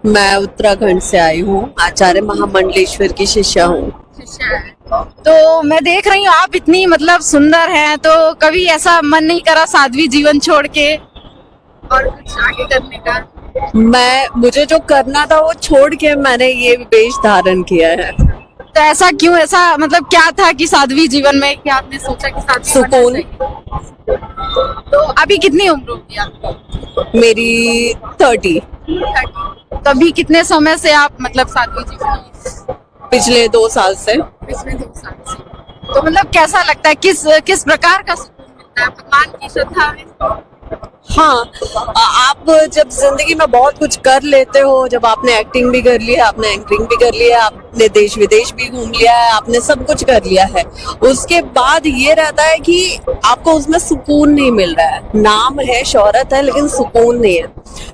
मैं उत्तराखंड से आई हूँ, आचार्य महामंडलेश्वर की शिष्या हूँ। तो मैं देख रही हूँ आप इतनी मतलब सुंदर हैं, तो कभी ऐसा मन नहीं करा साध्वी जीवन छोड़ के और कुछ आगे करने का? मुझे जो करना था वो छोड़ के मैंने ये वेश धारण किया है। तो ऐसा क्यों? ऐसा मतलब क्या था कि साध्वी जीवन में कि आपने सोचा कि साध्वी बनना सुकून। चाहिए? तो अभी कितनी उम्र होगी आपकी? मेरी 30। तभी कितने समय से आप मतलब साध्वी जीवन में? पिछले 2 साल से। पिछले 2 साल से। तो मतलब कैसा लगता है, किस प्रकार का सुकून मिलता है? भगवान की श्रद्धा में? हाँ, आप जब जिंदगी में बहुत कुछ कर लेते हो, जब आपने एक्टिंग भी कर लिया, आपने एंकरिंग भी कर लिया, आपने देश विदेश भी घूम लिया है, आपने सब कुछ कर लिया है, उसके बाद ये रहता है कि आपको उसमें सुकून नहीं मिल रहा है। नाम है, शोहरत है, लेकिन सुकून नहीं है।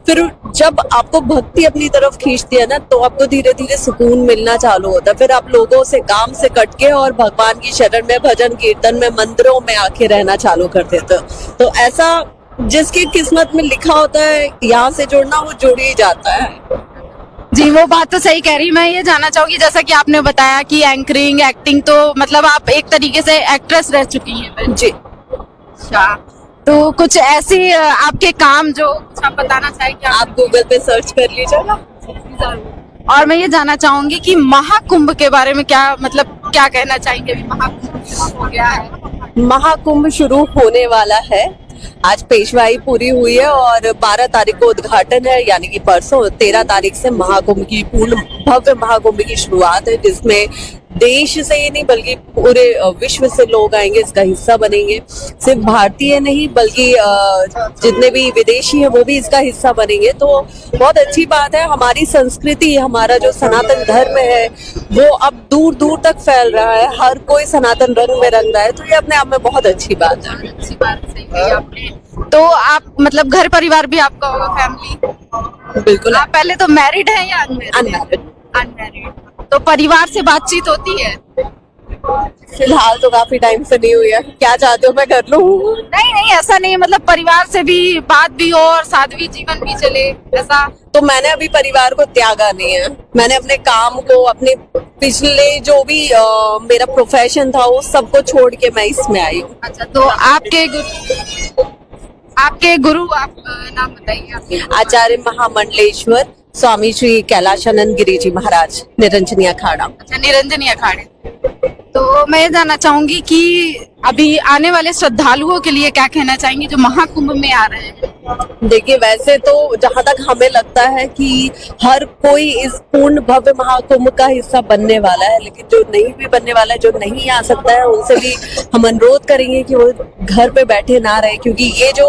फिर जब आपको भक्ति अपनी तरफ खींचती है ना, तो आपको धीरे धीरे सुकून मिलना चालू होता है। फिर आप लोगों से, काम से कट के और भगवान की शरण में, भजन कीर्तन में, मंदिरों में आके रहना चालू कर देते हो। तो ऐसा जिसकी किस्मत में लिखा होता है यहाँ से जुड़ना, वो जुड़ ही जाता है। जी, वो बात तो सही कह रही। मैं ये जानना चाहूंगी, जैसा कि आपने बताया कि एंकरिंग, एक्टिंग, तो मतलब आप एक तरीके से एक्ट्रेस रह चुकी हैं। जी। अच्छा, तो कुछ ऐसे आपके काम जो कुछ आप बताना चाहेंगे? आप गूगल पे सर्च कर लीजिएगा। और मैं ये जानना चाहूंगी कि महाकुंभ के बारे में क्या मतलब क्या कहना चाहेंगे? अभी महाकुंभ हो गया है। महाकुंभ शुरू होने वाला है। आज पेशवाई पूरी हुई है और 12 तारीख को उद्घाटन है, यानी कि परसों 13 तारीख से महाकुंभ की पूर्ण भव्य महाकुंभ की शुरुआत है, जिसमें देश से ही नहीं बल्कि पूरे विश्व से लोग आएंगे, इसका हिस्सा बनेंगे। सिर्फ भारतीय नहीं बल्कि जितने भी विदेशी हैं वो भी इसका हिस्सा बनेंगे। तो बहुत अच्छी बात है। हमारी संस्कृति, हमारा जो सनातन धर्म है वो अब दूर दूर तक फैल रहा है। हर कोई सनातन रंग में रंग रहा है, तो ये अपने आप में बहुत अच्छी बात है। अच्छी बात, सही कही आपने। तो आप मतलब घर परिवार भी आपका होगा, फैमिली? बिल्कुल। आप पहले तो मैरिड हैं या अनमैरिड। अनमैरिड? तो परिवार से बातचीत होती है? फिलहाल तो काफी टाइम से नहीं हुई है। क्या चाहते हो मैं कर लूं? नहीं नहीं, ऐसा नहीं, मतलब परिवार से भी बात भी हो और साध्वी जीवन भी चले, ऐसा? तो मैंने अभी परिवार को त्यागा नहीं है। मैंने अपने काम को, अपने पिछले जो भी मेरा प्रोफेशन था, वो सबको छोड़ के मैं इसमें आई हूँ। अच्छा, तो आपके गुरु आप नाम बताइए आपके? आचार्य महामंडलेश्वर स्वामी श्री कैलाशानंद गिरी जी महाराज, निरंजनी अखाड़ा। अच्छा, निरंजनी अखाड़े। तो मैं ये जानना चाहूंगी कि अभी आने वाले श्रद्धालुओं के लिए क्या कहना चाहेंगे जो महाकुंभ में आ रहे हैं? देखिए, वैसे तो जहाँ तक हमें लगता है कि हर कोई इस पूर्ण भव्य महाकुंभ का हिस्सा बनने वाला है, लेकिन जो नहीं भी बनने वाला है, जो नहीं आ सकता है, उनसे भी हम अनुरोध करेंगे कि वो घर पे बैठे ना रहे, क्योंकि ये जो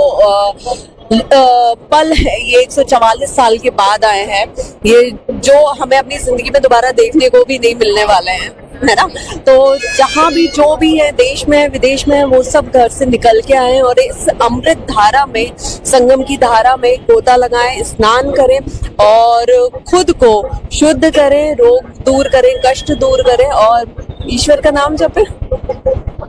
पल है ये 144 साल के बाद आए हैं। ये जो हमें अपनी जिंदगी में दोबारा देखने को भी नहीं मिलने वाले हैं, है ना। तो जहाँ भी जो भी है, देश में है, विदेश में है, वो सब घर से निकल के आए और इस अमृत धारा में, संगम की धारा में गोता लगाएं, स्नान करें और खुद को शुद्ध करें, रोग दूर करें, कष्ट दूर करें और ईश्वर का नाम जपें।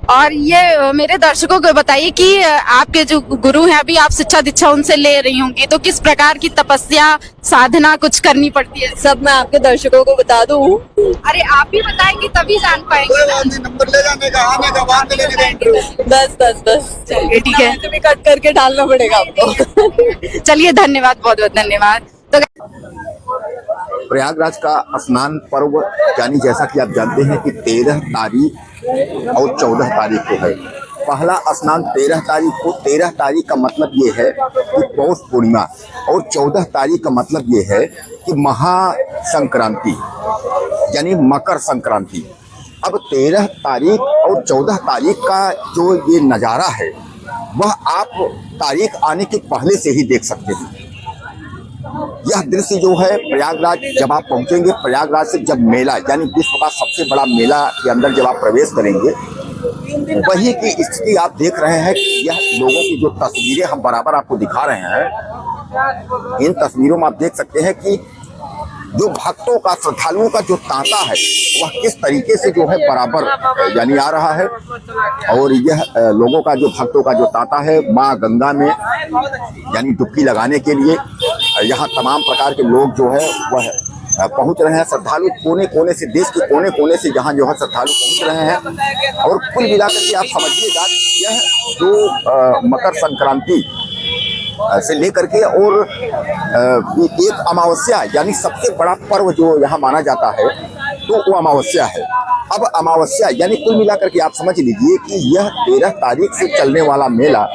और ये मेरे दर्शकों को बताइए कि आपके जो गुरु हैं, अभी आप शिक्षा दीक्षा उनसे ले रही होंगी, तो किस प्रकार की तपस्या, साधना कुछ करनी पड़ती है? सब मैं आपके दर्शकों को बता दूं? अरे आप भी बताएंगे तभी जान पाएंगे। नंबर ले जाने का, आने का, बाद में लेने का इंटरव्यू। बस चलिए, ठीक है। ऐसे भी कट करके डालना पड़ेगा आपको। चलिए, धन्यवाद, बहुत बहुत धन्यवाद। तो प्रयागराज का स्नान पर्व यानी जैसा कि आप जानते हैं कि 13 तारीख और 14 तारीख को है। पहला स्नान 13 तारीख को। 13 तारीख का मतलब ये है कि पौष पूर्णिमा और 14 तारीख का मतलब ये है कि महासंक्रांति यानी मकर संक्रांति। अब 13 तारीख और 14 तारीख का जो ये नज़ारा है वह आप तारीख आने के पहले से ही देख सकते हैं। यह दृश्य जो है प्रयागराज, जब आप पहुंचेंगे प्रयागराज से, जब मेला यानी विश्व का सबसे बड़ा मेला के अंदर जब आप प्रवेश करेंगे, वही की स्थिति आप देख रहे हैं कि यह लोगों की जो तस्वीरें हम बराबर आपको दिखा रहे हैं, इन तस्वीरों में आप देख सकते हैं कि जो भक्तों का, श्रद्धालुओं का जो तांता है वह किस तरीके से जो है बराबर यानी आ रहा है। और यह लोगों का जो, भक्तों का जो तांता है माँ गंगा में यानी डुबकी लगाने के लिए यहाँ तमाम प्रकार के लोग जो है वह पहुंच रहे हैं। श्रद्धालु कोने कोने से, देश के कोने कोने से यहाँ जो है श्रद्धालु पहुंच रहे हैं। और कुल मिलाकर के आप समझिएगा यह जो मकर संक्रांति से लेकर के और एक अमावस्या यानी सबसे बड़ा पर्व जो यहाँ माना जाता है तो वो अमावस्या है। अब अमावस्या यानी कुल मिलाकर के आप समझ लीजिए कि यह 13 तारीख से चलने वाला मेला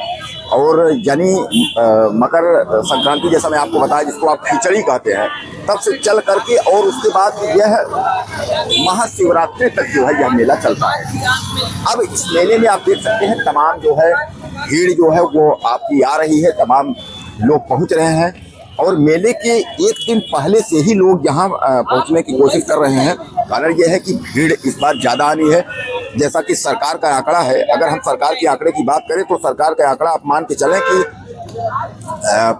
और यानी मकर संक्रांति जैसा मैं आपको बताया जिसको आप खिचड़ी कहते हैं, तब से चल करके और उसके बाद यह महाशिवरात्रि तक जो है यह मेला चलता है। अब इस मेले में आप देख सकते हैं तमाम जो है भीड़ जो है वो आपकी आ रही है, तमाम लोग पहुंच रहे हैं और मेले के एक दिन पहले से ही लोग यहाँ पहुंचने की कोशिश कर रहे हैं। कारण यह है कि भीड़ इस बार ज़्यादा आनी है। जैसा कि सरकार का आंकड़ा है, अगर हम सरकार के आंकड़े की बात करें तो सरकार का आंकड़ा आप मान के चलें कि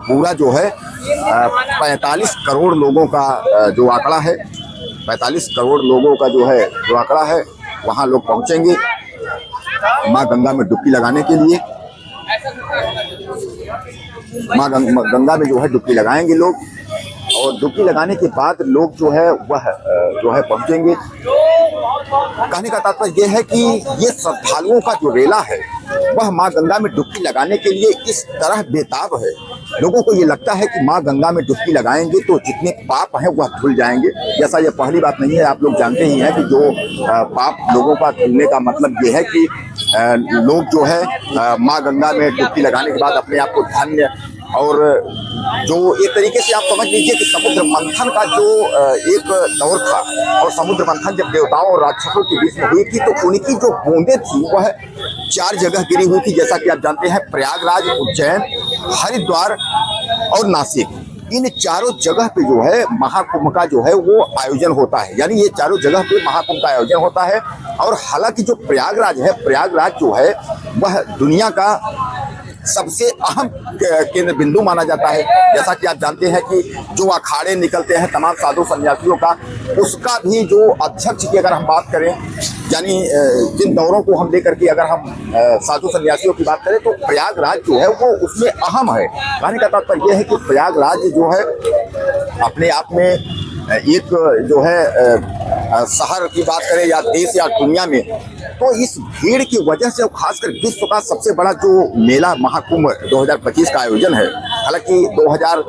पूरा जो है 45 करोड़ लोगों का जो आंकड़ा है, 45 करोड़ लोगों का जो आंकड़ा है वहाँ लोग पहुँचेंगे माँ गंगा में डुबकी लगाने के लिए। माँ गंगा में जो है डुबकी लगाएंगे लोग और डुबकी लगाने के बाद लोग जो है वह पहुंचेंगे। कहने का तात्पर्य यह है कि ये श्रद्धालुओं का जो रेला है वह माँ गंगा में डुबकी लगाने के लिए इस तरह बेताब है। लोगों को ये लगता है कि माँ गंगा में डुबकी लगाएंगे तो जितने पाप हैं वह धुल जाएंगे। जैसा ये पहली बात नहीं है, आप लोग जानते ही हैं कि जो पाप लोगों का धुलने का मतलब ये है कि लोग जो है माँ गंगा में डुबकी लगाने के बाद अपने आप को धन्य और जो एक तरीके से आप समझ लीजिए कि समुद्र मंथन का जो एक दौर था और समुद्र मंथन जब देवताओं और राक्षसों के बीच में हुई थी तो उनकी जो बूंदें थी वह 4 जगह गिरी हुई थी। जैसा कि आप जानते हैं प्रयागराज, उज्जैन, हरिद्वार और नासिक, इन चारों जगह पे जो है महाकुंभ का जो है वो आयोजन होता है। यानी ये चारों जगह पे महाकुंभ का आयोजन होता है। और हालांकि जो प्रयागराज है, प्रयागराज जो है वह दुनिया का सबसे अहम केंद्र बिंदु माना जाता है। जैसा कि आप जानते हैं कि जो अखाड़े निकलते हैं तमाम साधु सन्यासियों का, उसका भी जो अध्यक्ष की अगर हम बात करें, यानी जिन दौरों को हम लेकर के अगर हम साधु सन्यासियों की बात करें तो प्रयागराज जो है वो उसमें अहम है। कहने का तात्पर्य यह है कि प्रयागराज जो है अपने आप में एक जो है शहर की बात करें या देश या दुनिया में, तो इस भीड़ की वजह से खासकर विश्व का सबसे बड़ा जो मेला महाकुंभ 2025 का आयोजन है। हालांकि 2000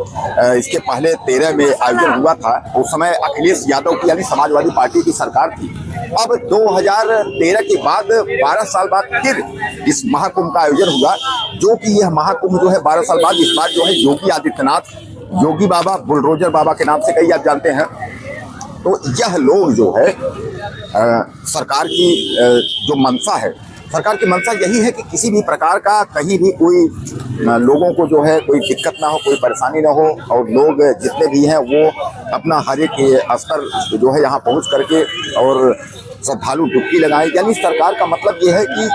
इसके पहले 13 में आयोजन हुआ था, उस समय अखिलेश यादव की यानी समाजवादी पार्टी की सरकार थी। अब 2013 के बाद 12 साल बाद फिर इस महाकुंभ का आयोजन हुआ, जो कि यह महाकुंभ जो है 12 साल बाद इस बार जो है योगी आदित्यनाथ, योगी बाबा, बुलडोजर बाबा के नाम से कई आप जानते हैं, तो यह लोग जो है सरकार की जो मंशा है, सरकार की मंशा यही है कि किसी भी प्रकार का कहीं भी कोई लोगों को जो है कोई दिक्कत ना हो, कोई परेशानी ना हो और लोग जितने भी हैं वो अपना हर एक स्तर जो है यहाँ पहुँच करके और श्रद्धालु डुबकी लगाएं। यानी सरकार का मतलब ये है कि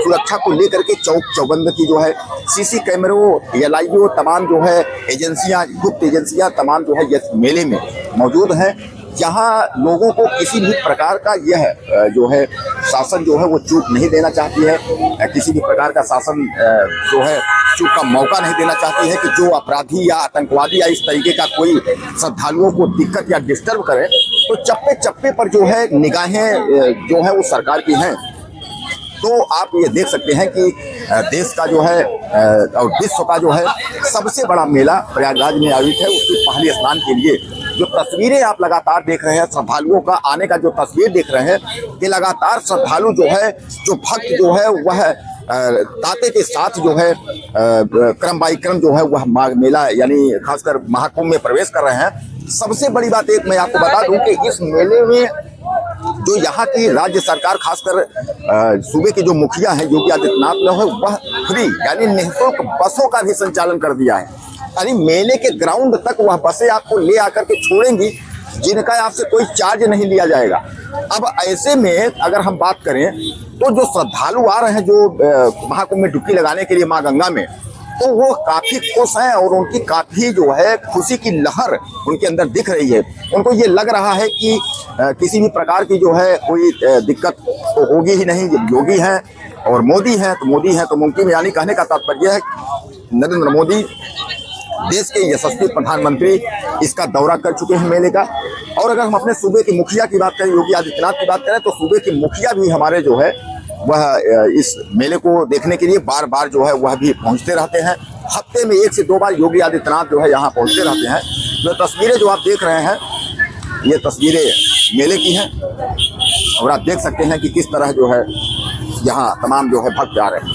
सुरक्षा को लेकर के चौक चौबंद की जो है सीसी कैमरों, एलआईओ, तमाम जो है एजेंसियां, गुप्त एजेंसियां तमाम जो है इस मेले में मौजूद हैं। यहाँ लोगों को किसी भी प्रकार का यह जो है शासन जो है वो चूक नहीं देना चाहती है, किसी भी प्रकार का शासन जो है चूक का मौका नहीं देना चाहती है कि जो अपराधी या आतंकवादी या इस तरीके का कोई श्रद्धालुओं को दिक्कत या डिस्टर्ब करे, तो चप्पे चप्पे पर जो है निगाहें जो है वो सरकार की हैं। तो आप ये देख सकते हैं कि देश का जो है और विश्व का जो है सबसे बड़ा मेला प्रयागराज में आयोजित है। उसके पहले स्नान के लिए जो तस्वीरें आप लगातार देख रहे हैं, श्रद्धालुओं का आने का जो तस्वीर देख रहे हैं कि लगातार श्रद्धालु जो है, जो भक्त जो है वह ताते के साथ जो है क्रम बाई क्रम जो है वह मेला यानी खासकर महाकुंभ में प्रवेश कर रहे हैं। सबसे बड़ी बात एक मैं आपको बता दूं कि इस मेले में जो यहाँ की राज्य सरकार खासकर सूबे के जो मुखिया हैं योगी आदित्यनाथ ने है वह फ्री यानी निःशुल्क बसों का भी संचालन कर दिया है। यानी मेले के ग्राउंड तक वह बसें आपको ले आकर के छोड़ेंगी जिनका आपसे कोई चार्ज नहीं लिया जाएगा। अब ऐसे में अगर हम बात करें तो जो श्रद्धालु आ रहे हैं जो महाकुंभ में डुबकी लगाने के लिए माँ गंगा में, तो वो काफी खुश हैं और उनकी काफी जो है खुशी की लहर उनके अंदर दिख रही है। उनको ये लग रहा है कि किसी भी प्रकार की जो है कोई दिक्कत तो होगी ही नहीं। योगी हैं और मोदी हैं तो मुमकिन। यानी कहने का तात्पर्य है नरेंद्र मोदी देश के यशस्वी प्रधानमंत्री इसका दौरा कर चुके हैं मेले का। और अगर हम अपने सूबे की मुखिया की बात करें, योगी आदित्यनाथ की बात करें, तो सूबे की मुखिया भी हमारे जो है वह इस मेले को देखने के लिए बार बार जो है वह भी पहुंचते रहते हैं। हफ्ते में 1 से 2 बार योगी आदित्यनाथ जो है यहाँ पहुंचते रहते हैं। जो तस्वीरें जो आप देख रहे हैं, ये तस्वीरें मेले की हैं और आप देख सकते हैं कि किस तरह जो है यहाँ तमाम जो है भक्त आ रहे हैं।